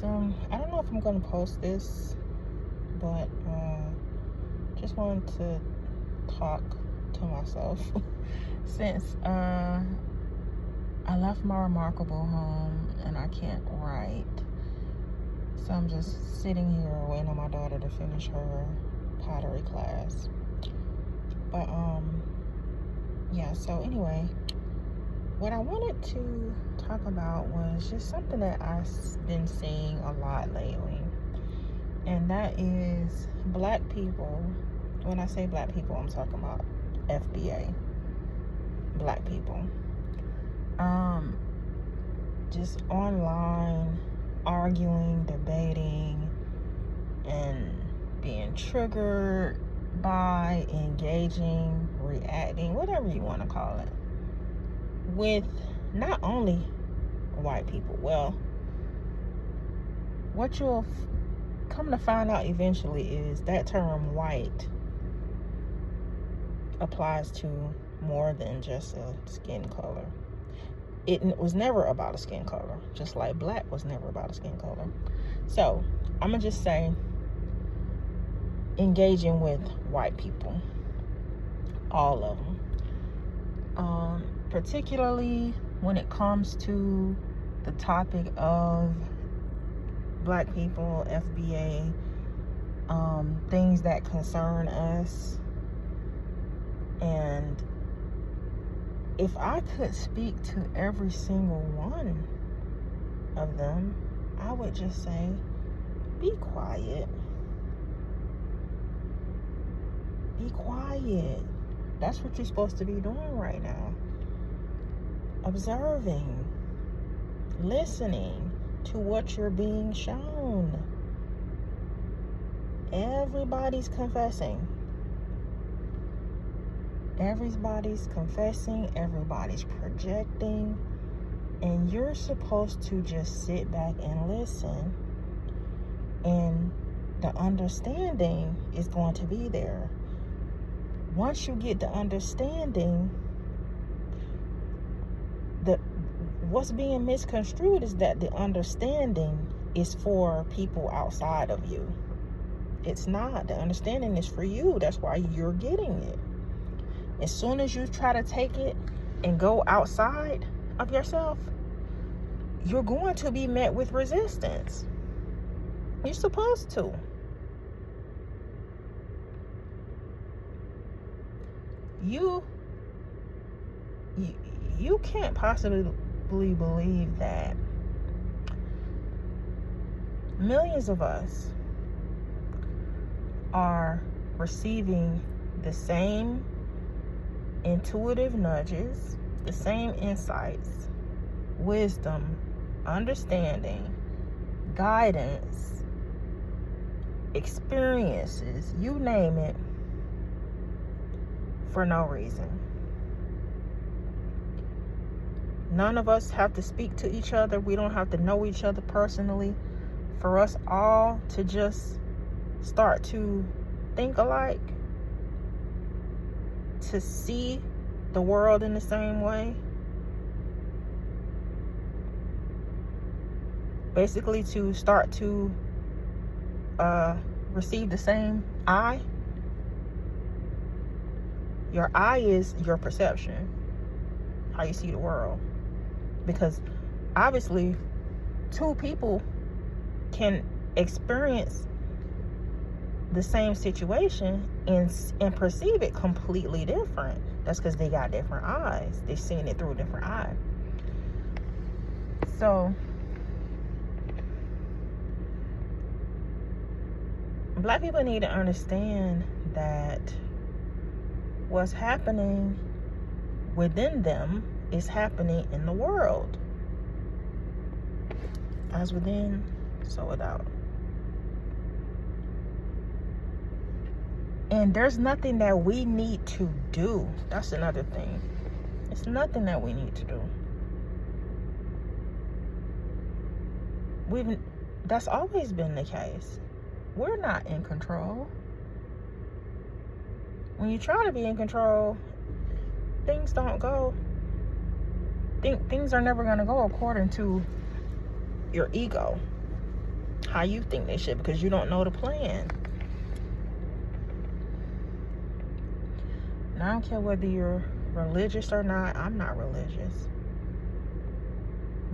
I don't know if I'm going to post this, but just wanted to talk to myself since I left my remarkable home and I can't write. So I'm just sitting here waiting on my daughter to finish her pottery class. But yeah, so anyway, what I wanted to talk about was just something that I've been seeing a lot lately. And that is black people. When I say black people, I'm talking about FBA. Black people. Just online arguing, debating, and being triggered by, engaging, reacting, whatever you want to call it, with not only white people. Well, what you'll come to find out eventually is that term white applies to more than just a skin color. It was never about a skin color, just like black was never about a skin color. So I'm gonna just say engaging with white people, all of them, particularly when it comes to the topic of black people, FBA, things that concern us. And if I could speak to every single one of them, I would just say, be quiet. Be quiet. That's what you're supposed to be doing right now. Observing, listening to what you're being shown. Everybody's confessing. Everybody's confessing, everybody's projecting, and you're supposed to just sit back and listen, and the understanding is going to be there. Once you get the understanding, what's being misconstrued is that the understanding is for people outside of you. It's not. The understanding is for you. That's why you're getting it. As soon as you try to take it and go outside of yourself, you're going to be met with resistance. You're supposed to. You can't possibly believe that millions of us are receiving the same intuitive nudges, the same insights, wisdom, understanding, guidance, experiences, you name it, for no reason. None of us have to speak to each other. We don't have to know each other personally for us all to just start to think alike, to see the world in the same way. Basically to start to receive the same eye. Your eye is your perception, how you see the world. Because obviously two people can experience the same situation and perceive it completely different. That's because they got different eyes. They've seen it through a different eye. So black people need to understand that what's happening within them is happening in the world. As within, so without. And there's nothing that we need to do. That's another thing. It's nothing that we need to do. That's always been the case. We're not in control. When you try to be in control, things don't go. Things are never going to go according to your ego. how you think they should, because you don't know the plan. And I don't care whether you're religious or not. I'm not religious.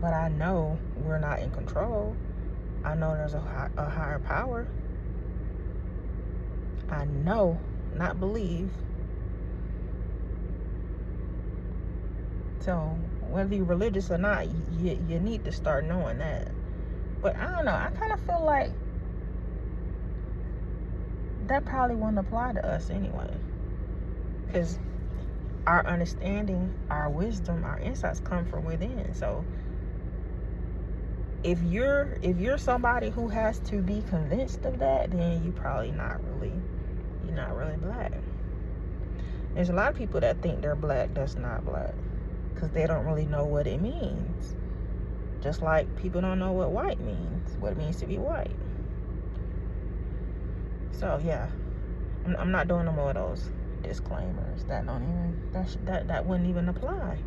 But I know we're not in control. I know there's a higher power. I know, not believe. So whether you're religious or not, you need to start knowing that. But I don't know. I kind of feel like that probably wouldn't apply to us anyway. Because our understanding, our wisdom, our insights come from within. So if you're somebody who has to be convinced of that, then you're not really black. There's a lot of people that think they're black that's not black, because they don't really know what it means. Just like people don't know what white means, what it means to be white. So yeah, I'm not doing no more of those disclaimers that wouldn't even apply.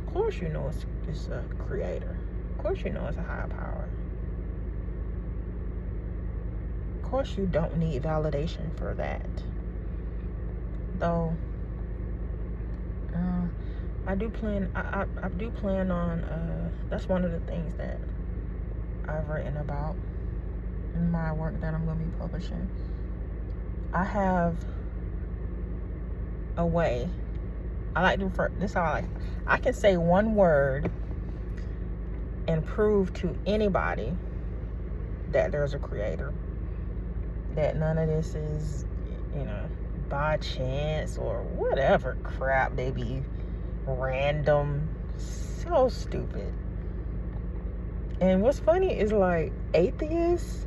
Of course you know it's a creator. Of course you know it's a higher power. Of course you don't need validation for that. Though I do plan on that's one of the things that I've written about in my work that I'm going to be publishing. I have a way. I like to refer, this is how I can say one word and prove to anybody that there's a creator, that none of this is, by chance or whatever crap they be random. So stupid. And what's funny is, like, atheists,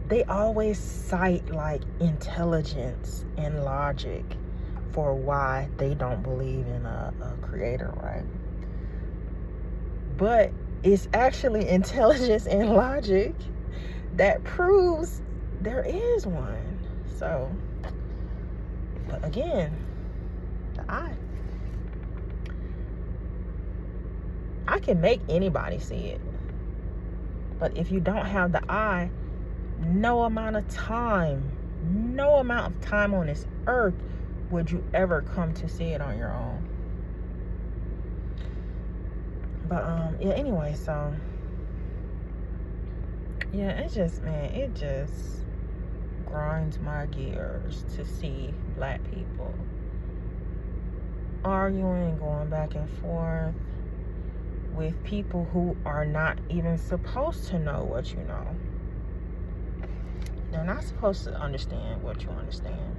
they always cite like intelligence and logic for why they don't believe in a creator, right? But it's actually intelligence and logic that proves there is one. So, but again, the eye. I can make anybody see it. But if you don't have the eye, no amount of time on this earth would you ever come to see it on your own. But yeah, anyway, so yeah, it just grinds my gears to see black people arguing, going back and forth with people who are not even supposed to know what you know. They're not supposed to understand what you understand.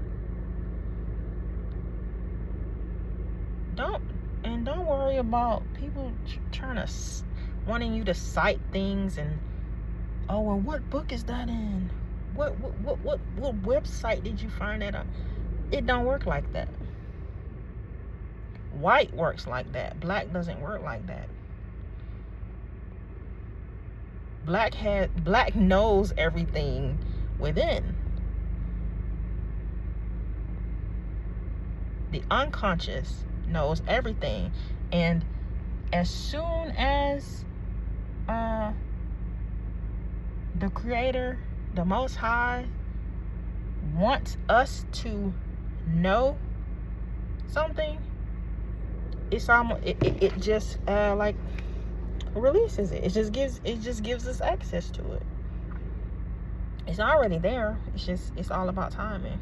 Don't worry about people trying to wanting you to cite things and, oh, well, what book is that in? What website did you find that on? It don't work like that. White works like that. Black doesn't work like that. Black knows everything within. The unconscious knows everything, and as soon as the creator, the Most High, wants us to know something, it's almost it just like releases it. It just gives us access to it. It's already there. It's all about timing.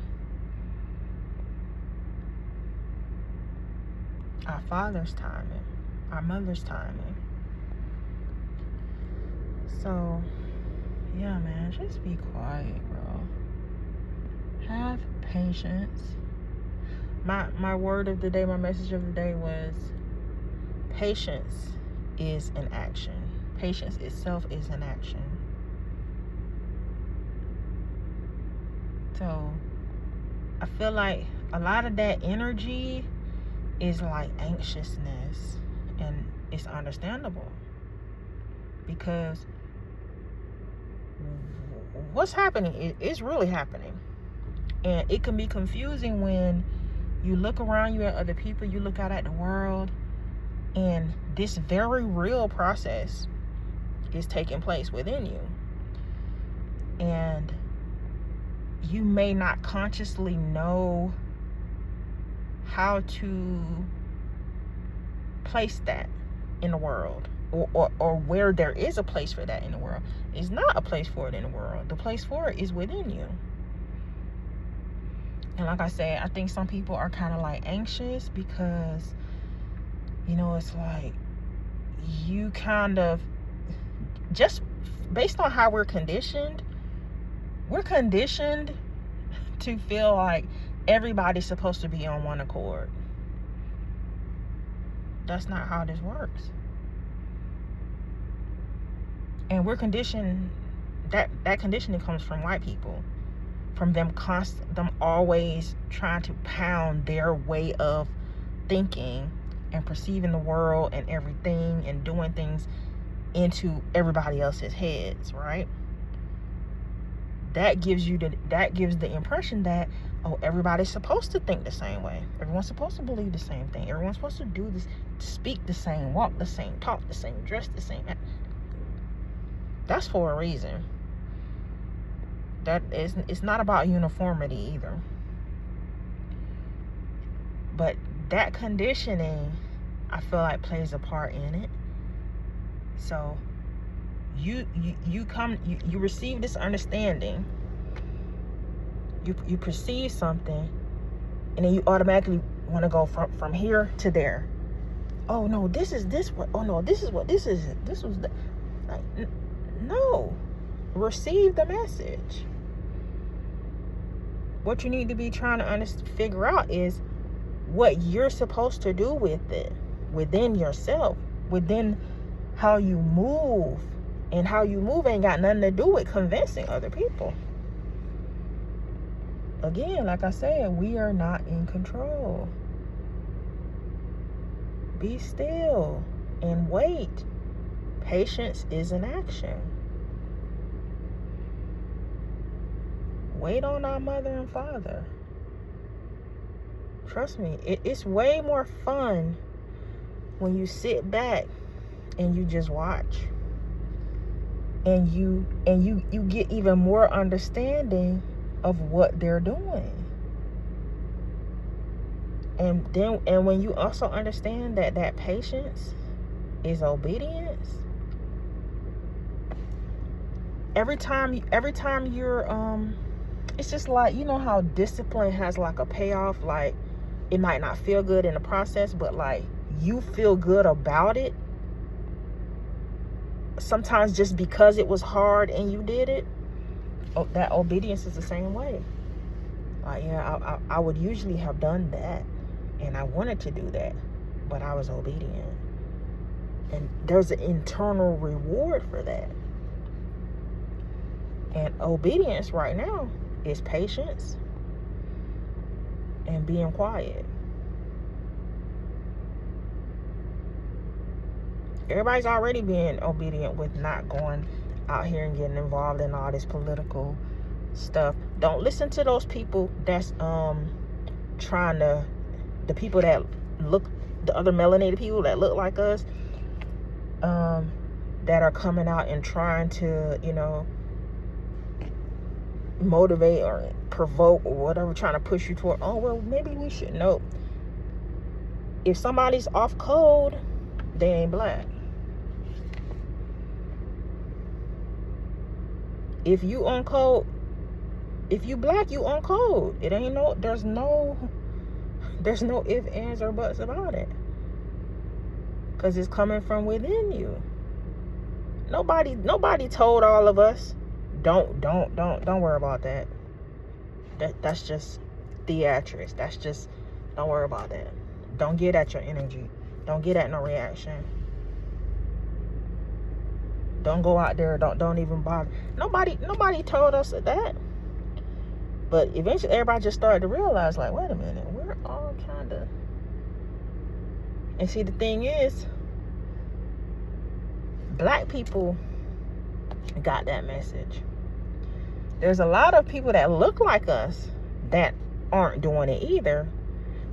Our father's timing, our mother's timing. So yeah, man, just be quiet, bro. Have patience. My word of the day, my message of the day was, patience is an action. Patience itself is an action. So I feel like a lot of that energy is like anxiousness, and it's understandable, because what's happening is really happening, and it can be confusing when you look around you at other people, you look out at the world, and this very real process is taking place within you. And you may not consciously know how to place that in the world, or where there is a place for that in the world. It's not a place for it in the world. The place for it is within you. And like I said, I think some people are kind of like anxious because, you know, it's like you kind of, just based on how we're conditioned to feel like everybody's supposed to be on one accord. That's not how this works. And we're conditioned, that conditioning comes from white people, from them always trying to pound their way of thinking and perceiving the world and everything and doing things into everybody else's heads, right? That gives the impression that, oh, everybody's supposed to think the same way. Everyone's supposed to believe the same thing. Everyone's supposed to do this, speak the same, walk the same, talk the same, dress the same. That's for a reason. It's not about uniformity either. But that conditioning, I feel like, plays a part in it. So you receive this understanding, you perceive something, and then you automatically want to go from here to there. Oh no, this is what. Oh no, this is what this is. This was the, like, no. Receive the message. What you need to be trying to figure out is what you're supposed to do with it, within yourself, within how you move. And how you move ain't got nothing to do with convincing other people. Again, like I said, we are not in control. Be still and wait. Patience is an action. Wait on our mother and father. Trust me, it's way more fun when you sit back and you just watch. And you get even more understanding of what they're doing. And when you also understand that patience is obedience, every time you're it's just like, you know how discipline has like a payoff, like it might not feel good in the process, but like you feel good about it. Sometimes just because it was hard and you did it. Oh, that obedience is the same way. Yeah, I would usually have done that, and I wanted to do that, but I was obedient. And there's an internal reward for that. And obedience right now is patience and being quiet. Everybody's already being obedient with not going out here and getting involved in all this political stuff. Don't listen to those people that's the people that look, the other melanated people that look like us, that are coming out and trying to, you know, motivate or provoke or whatever, trying to push you toward, oh well, maybe we should know. If somebody's off code, they ain't black. If you on code, if you black, you on code. It ain't no, there's no ifs, ands, or buts about it. Because it's coming from within you. Nobody told all of us, don't worry about that. That's just theatrics. That's just, don't worry about that. Don't get at your energy. Don't get at no reaction. Don't go out there. Don't even bother. Nobody told us that. But eventually, everybody just started to realize, like, wait a minute, we're all kind of. And see, the thing is, black people got that message. There's a lot of people that look like us that aren't doing it either,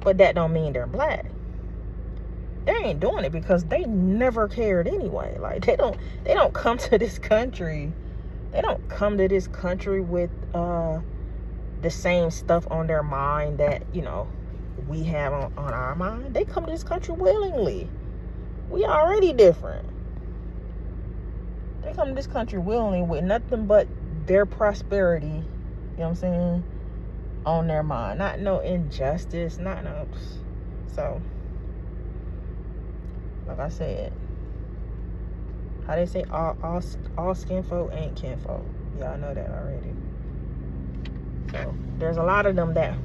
but that don't mean they're black. They ain't doing it because they never cared anyway. Like they don't come to this country They don't come to this country with the same stuff on their mind that, you know, we have on our mind. They come to this country willingly. We already different. They come to this country willingly with nothing but their prosperity, you know what I'm saying, on their mind. Not no injustice, not no. So, like I said, how they say, all skin folk ain't kinfolk. Y'all know that already. So there's a lot of them that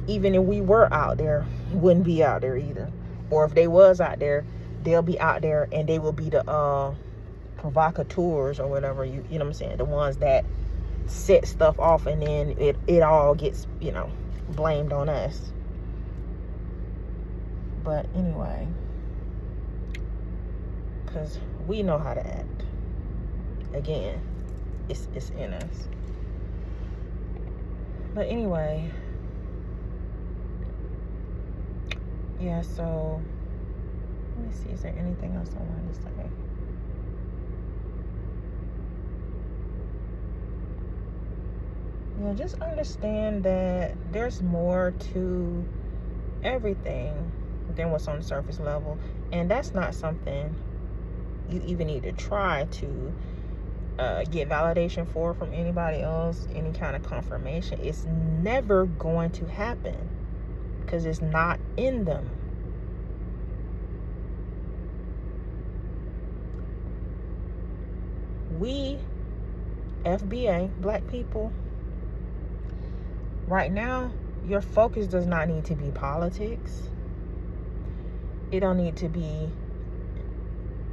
even if we were out there, wouldn't be out there either. Or if they was out there, they'll be out there and they will be the provocateurs or whatever, you know what I'm saying, the ones that set stuff off, and then it all gets, you know, blamed on us. But anyway, because we know how to act. Again, it's in us. But anyway, yeah, so let me see, is there anything else I wanted to say? You know, just understand that there's more to everything than what's on the surface level. And that's not something you even need to try to get validation from anybody else, any kind of confirmation. It's never going to happen because it's not in them. We, FBA, black people, right now, your focus does not need to be politics. It don't need to be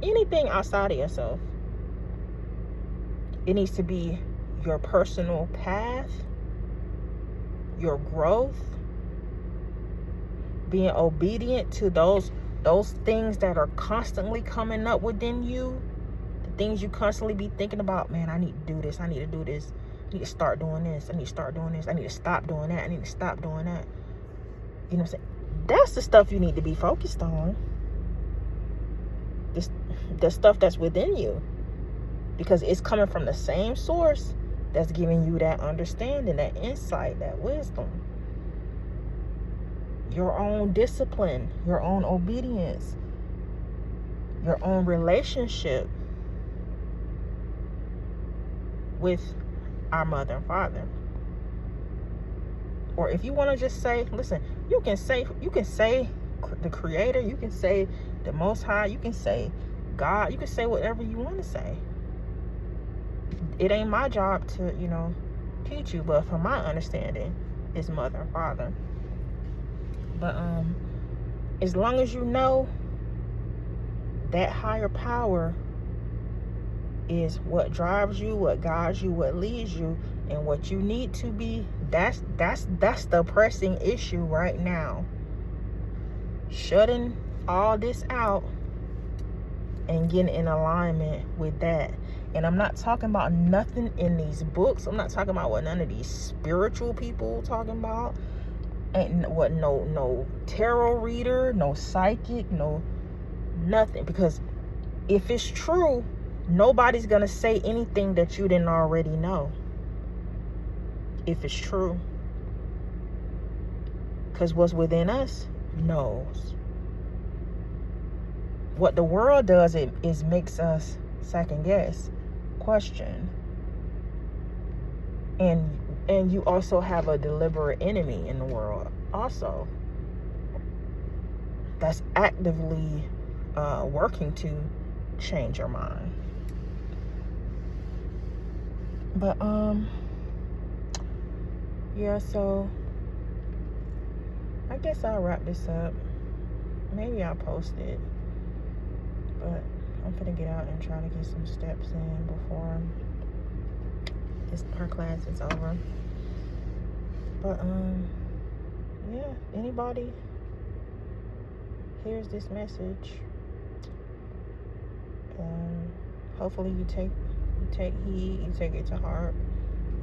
anything outside of yourself. It needs to be your personal path, your growth, being obedient to those things that are constantly coming up within you, the things you constantly be thinking about. Man, I need to do this. I need to do this. I need to start doing this. I need to start doing this. I need to stop doing that. I need to stop doing that. You know what I'm saying? That's the stuff you need to be focused on. The stuff that's within you. Because it's coming from the same source that's giving you that understanding, that insight, that wisdom. Your own discipline, your own obedience, your own relationship with our mother and father. Or if you want to just say, listen, you can say the Creator, you can say the Most High, you can say God, you can say whatever you want to say. It ain't my job to, you know, teach you, but from my understanding, it's mother and father. But as long as you know that higher power is what drives you, what guides you, what leads you, and what you need to be, that's the pressing issue right now. Shutting all this out and getting in alignment with that. And I'm not talking about nothing in these books. I'm not talking about what none of these spiritual people talking about. Ain't what no tarot reader, no psychic, no nothing. Because if it's true, nobody's gonna say anything that you didn't already know. If it's true. Because what's within us knows. What the world does is makes us second guess, question. And you also have a deliberate enemy in the world also that's actively working to change your mind. But yeah, so I guess I'll wrap this up. Maybe I'll post it, but I'm gonna get out and try to get some steps in before our class is over. But yeah, anybody hears this message, hopefully you take heed, you take it to heart,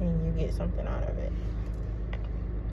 and you get something out of it.